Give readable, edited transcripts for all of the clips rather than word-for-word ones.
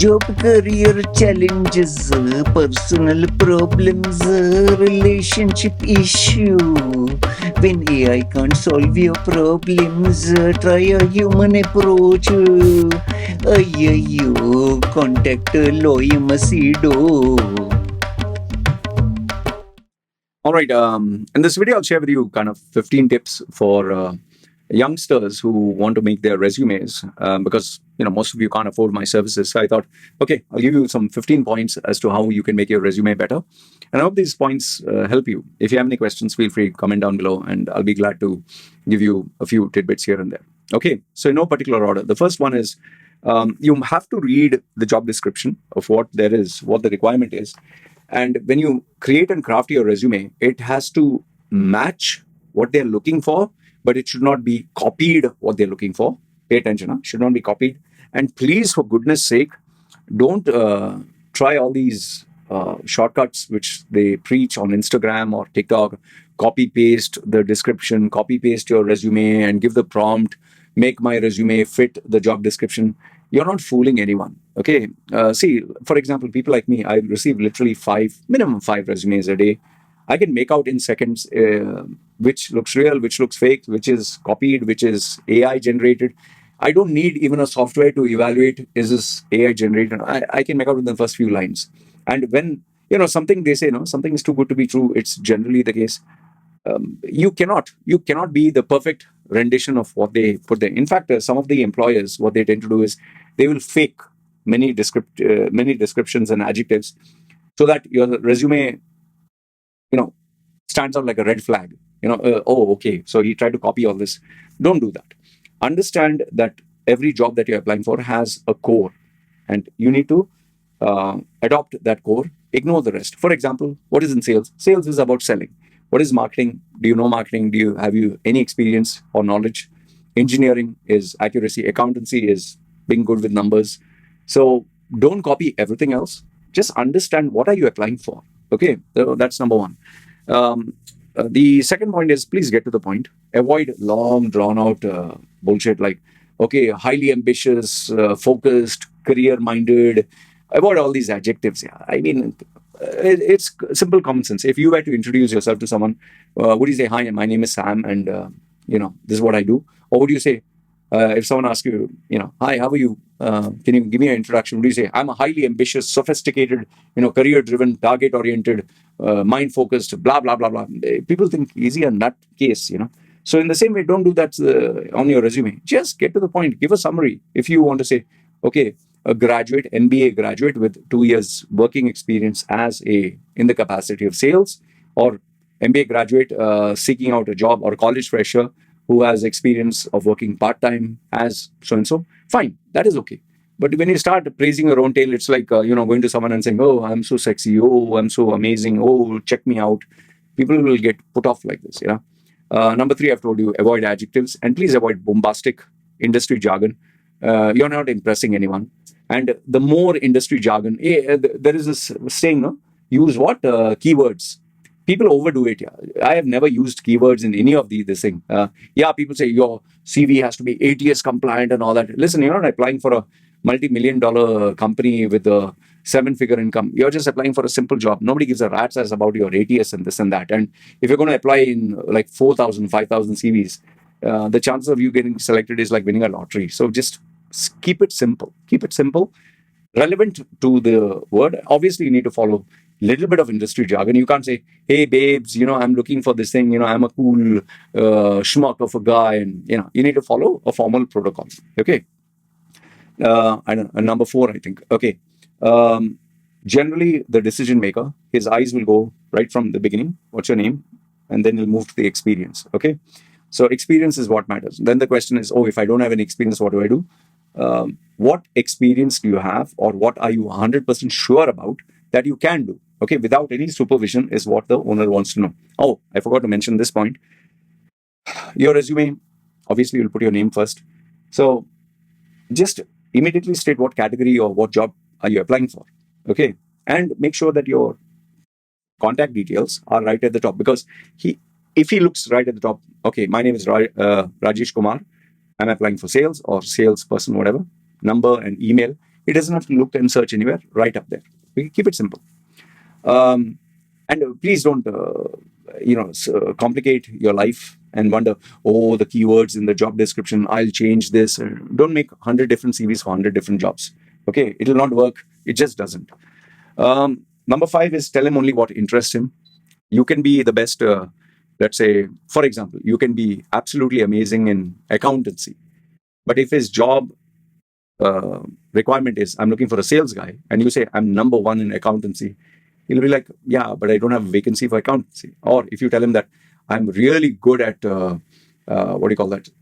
Job, career challenges, personal problems, relationship issue. When AI can't solve your problems, try a human approach. Ayyo, contact Loy Machedo. All right. In this video, I'll share with you kind of 15 tips for youngsters who want to make their resumes because most of you can't afford my services. So I thought, okay, I'll give you some 15 points as to how you can make your resume better. And I hope these points help you. If you have any questions, feel free to comment down below, and I'll be glad to give you a few tidbits here and there. Okay. So in no particular order, the first one is you have to read the job description of what there is, what the requirement is. And when you create and craft your resume, it has to match what they're looking for, but it should not be copied what they're looking for. Pay attention, huh? Should not be copied. And please, for goodness sake, don't try all these shortcuts which they preach on Instagram or TikTok. Copy paste the description, copy paste your resume and give the prompt, make my resume fit the job description. You're not fooling anyone. Okay. See, for example, people like me, I receive literally minimum five resumes a day. I can make out in seconds which looks real, which looks fake, which is copied, which is AI generated. I don't need even a software to evaluate, is this AI generated? I can make out in the first few lines. And when, something they say, something is too good to be true, it's generally the case. You cannot be the perfect rendition of what they put there. In fact, some of the employers, what they tend to do is they will fake many descriptions and adjectives so that your resume, stands out like a red flag. Oh, okay, so he tried to copy all this. Don't do that. Understand that every job that you're applying for has a core, and you need to adopt that core. Ignore the rest. For example, what is in sales? Sales is about selling. What is marketing? Do you know marketing? Have you any experience or knowledge? Engineering is accuracy. Accountancy is being good with numbers. So don't copy everything else. Just understand what are you applying for. Okay, so that's number one. The second point is please get to the point. Avoid long, drawn out bullshit like, okay, highly ambitious, focused, career minded. Avoid all these adjectives. Yeah, I mean, it's simple common sense. If you were to introduce yourself to someone, would you say, hi, my name is Sam, and this is what I do? Or would you say, if someone asks you, hi, how are you? Can you give me an introduction? Would you say, I'm a highly ambitious, sophisticated, career-driven, target-oriented, mind-focused, blah, blah, blah, blah. People think easy a nut case, So in the same way, don't do that on your resume. Just get to the point. Give a summary. If you want to say, okay, a graduate, MBA graduate with 2 years working experience in the capacity of sales, or MBA graduate seeking out a job, or college fresher who has experience of working part-time as so-and-so, fine, that is okay. But when you start praising your own tail, it's like, going to someone and saying, oh, I'm so sexy, oh, I'm so amazing, oh, check me out. People will get put off like this, Number three, I've told you, avoid adjectives, and please avoid bombastic industry jargon. You're not impressing anyone. And the more industry jargon, there is this saying, no? Use what? Keywords. People overdo it. Yeah. I have never used keywords in any of this thing. People say your CV has to be ATS compliant and all that. Listen, you're not applying for a multi-million-dollar company with a 7-figure income. You're just applying for a simple job. Nobody gives a rat's ass about your ATS and this and that. And if you're going to apply in like 4,000, 5,000 CVs, the chances of you getting selected is like winning a lottery. So just keep it simple. Keep it simple, relevant to the word. Obviously, you need to follow a little bit of industry jargon. You can't say, hey, babes, I'm looking for this thing. I'm a cool schmuck of a guy. And, you need to follow a formal protocol. Okay. I don't know, number 4, I think. Okay. Generally, the decision maker, his eyes will go right from the beginning. What's your name? And then he'll move to the experience. Okay. So experience is what matters. Then the question is, if I don't have any experience, what do I do? What experience do you have, or what are you 100% sure about that you can do? Okay, without any supervision is what the owner wants to know. Oh, I forgot to mention this point. Your resume, obviously, you'll put your name first. So just immediately state what category or what job are you applying for. Okay, and make sure that your contact details are right at the top, because if he looks right at the top, okay, my name is Rajesh Kumar, I'm applying for sales or salesperson, whatever, number and email. It doesn't have to look and search anywhere, right up there. We keep it simple. And please don't, complicate your life and wonder, oh, the keywords in the job description, I'll change this. Don't make 100 different CVs for 100 different jobs. Okay, it'll not work. It just doesn't. Number 5 is tell him only what interests him. You can be the best, let's say, for example, you can be absolutely amazing in accountancy. But if his job requirement is, I'm looking for a sales guy, and you say, I'm number 1 in accountancy, he'll be like, yeah, but I don't have a vacancy for accountancy. Or if you tell him that I'm really good at,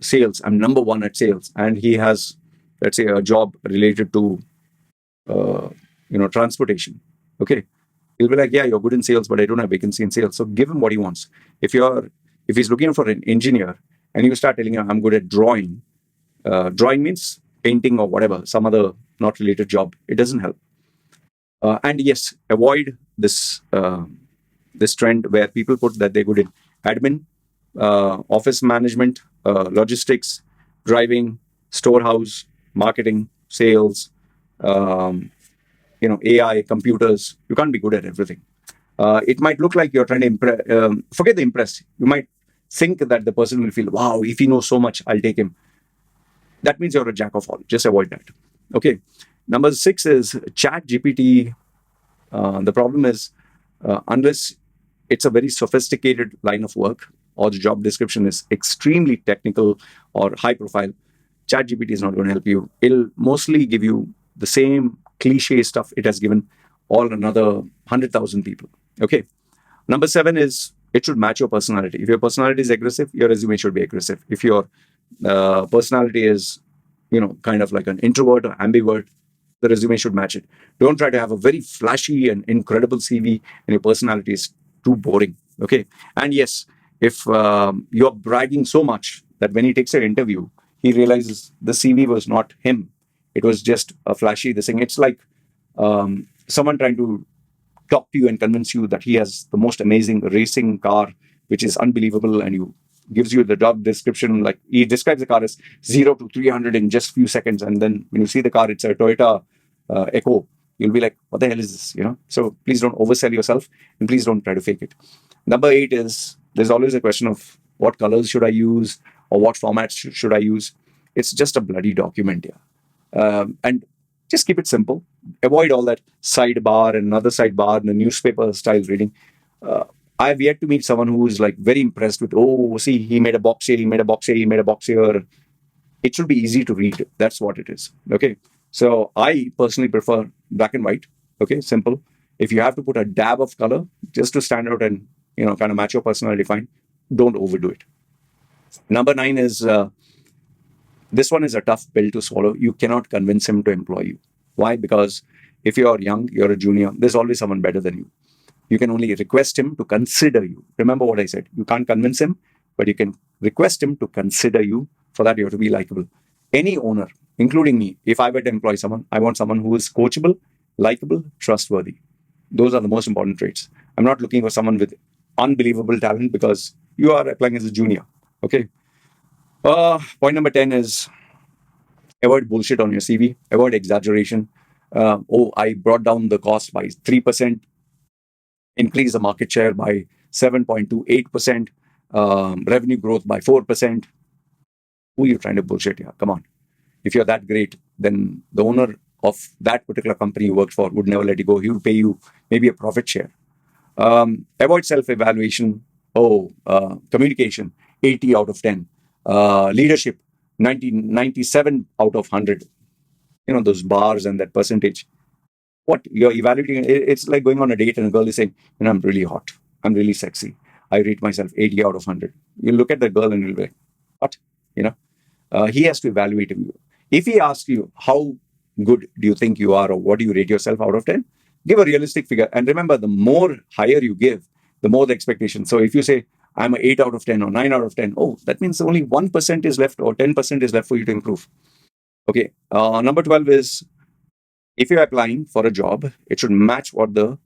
sales, I'm number 1 at sales, and he has, let's say, a job related to, transportation. Okay. He'll be like, yeah, you're good in sales, but I don't have vacancy in sales. So give him what he wants. If he's looking for an engineer and you start telling him, I'm good at drawing, drawing means painting or whatever, some other not related job, it doesn't help. And yes, avoid this trend where people put that they're good in admin, office management, logistics, driving, storehouse, marketing, sales, AI, computers. You can't be good at everything. It might look like you're trying to impress. Forget the impress. You might think that the person will feel, wow, if he knows so much, I'll take him. That means you're a jack of all. Just avoid that. Okay. Number 6 is Chat GPT. The problem is, unless it's a very sophisticated line of work or the job description is extremely technical or high profile, Chat GPT is not going to help you. It'll mostly give you the same cliche stuff it has given all another 100,000 people. Okay. Number 7 is it should match your personality. If your personality is aggressive, your resume should be aggressive. If your personality is, kind of like an introvert or ambivert, the resume should match it. Don't try to have a very flashy and incredible CV and your personality is too boring. Okay. And yes, if you're bragging so much that when he takes an interview, he realizes the CV was not him. It was just a flashy thing. It's like someone trying to talk to you and convince you that he has the most amazing racing car, which is unbelievable, and you gives you the job description. Like he describes the car as 0 to 300 in just few seconds, and then when you see the car, it's a Toyota Echo. You'll be like, what the hell is this? So please don't oversell yourself, and please don't try to fake it. Number 8 is there's always a question of what colors should I use or what formats should I use. It's just a bloody document, yeah. And just keep it simple. Avoid all that sidebar and another sidebar and a newspaper style reading. I've yet to meet someone who is like very impressed with, oh, see, he made a box here, he made a box here, he made a box here. It should be easy to read. That's what it is. Okay. So I personally prefer black and white. Okay. Simple. If you have to put a dab of color just to stand out and, kind of match your personality, fine. Don't overdo it. Number 9 is, this one is a tough pill to swallow. You cannot convince him to employ you. Why? Because if you're young, you're a junior, there's always someone better than you. You can only request him to consider you. Remember what I said. You can't convince him, but you can request him to consider you. For that, you have to be likable. Any owner, including me, if I were to employ someone, I want someone who is coachable, likable, trustworthy. Those are the most important traits. I'm not looking for someone with unbelievable talent because you are applying as a junior. Okay. Point number 10 is avoid bullshit on your CV. Avoid exaggeration. I brought down the cost by 3%, increase the market share by 7.28%, revenue growth by 4%. Who are you trying to bullshit here? Come on. If you're that great, then the owner of that particular company you worked for would never let you go. He would pay you maybe a profit share. Avoid self-evaluation. Communication, 80 out of 10. Leadership, 97 out of 100. Those bars and that percentage. What you're evaluating, it's like going on a date and a girl is saying, I'm really hot. I'm really sexy. I rate myself 80 out of 100. You look at the girl and you'll be like, what? He has to evaluate you. If he asks you, how good do you think you are or what do you rate yourself out of 10? Give a realistic figure. And remember, the more higher you give, the more the expectation. So if you say, I'm an 8 out of 10 or 9 out of 10, that means only 1% is left or 10% is left for you to improve. Okay. Number 12 is, if you're applying for a job, it should match what the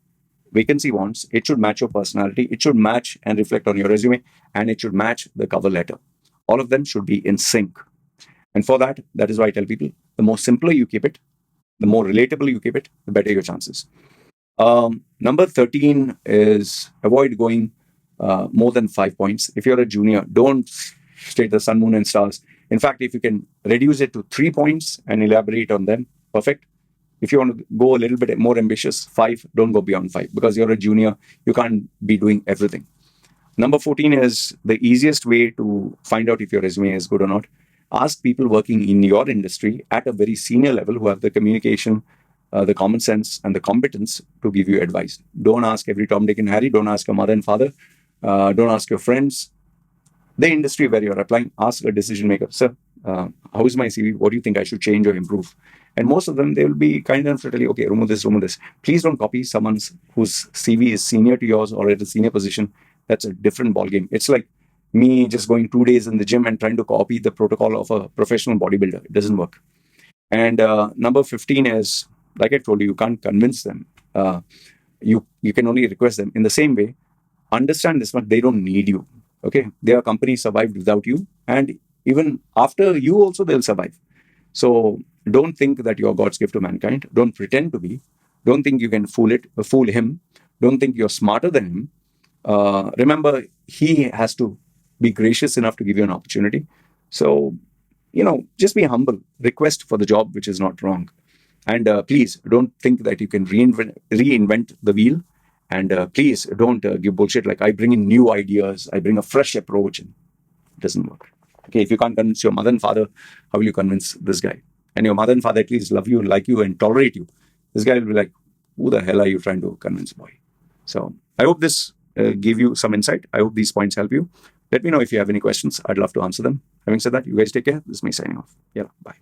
vacancy wants. It should match your personality. It should match and reflect on your resume, and it should match the cover letter. All of them should be in sync. And for that is why I tell people, the more simpler you keep it, The more relatable you keep it, the better your chances. Number 13 is avoid going more than 5 points. If you're a junior, don't state the sun, moon, and stars. In fact, if you can reduce it to 3 points and elaborate on them, perfect. If you want to go a little bit more ambitious, 5, don't go beyond 5 because you're a junior. You can't be doing everything. Number 14 is the easiest way to find out if your resume is good or not. Ask people working in your industry at a very senior level who have the communication, the common sense, and the competence to give you advice. Don't ask every Tom, Dick, and Harry. Don't ask your mother and father. Don't ask your friends. The industry where you're applying, ask a decision maker, sir, how is my CV? What do you think I should change or improve? And most of them, they will be kind enough to tell you, okay, remove this, remove this. Please don't copy someone's whose CV is senior to yours or at a senior position. That's a different ballgame. It's like me just going 2 days in the gym and trying to copy the protocol of a professional bodybuilder. It doesn't work. And number 15 is, like I told you, you can't convince them. You can only request them. In the same way, understand this much, they don't need you. Okay, their company survived without you, and even after you also they'll survive. So don't think that you're God's gift to mankind. Don't pretend to be. Don't think you can fool him. Don't think you're smarter than him. Remember, he has to be gracious enough to give you an opportunity. So, just be humble. Request for the job, which is not wrong. And please don't think that you can reinvent the wheel. And please don't give bullshit like I bring in new ideas, I bring a fresh approach. And it doesn't work. Okay, if you can't convince your mother and father, how will you convince this guy? And your mother and father at least love you, like you, and tolerate you. This guy will be like, who the hell are you trying to convince, boy? So I hope this gave you some insight. I hope these points help you. Let me know if you have any questions. I'd love to answer them. Having said that, you guys take care. This is me signing off. Yeah, bye.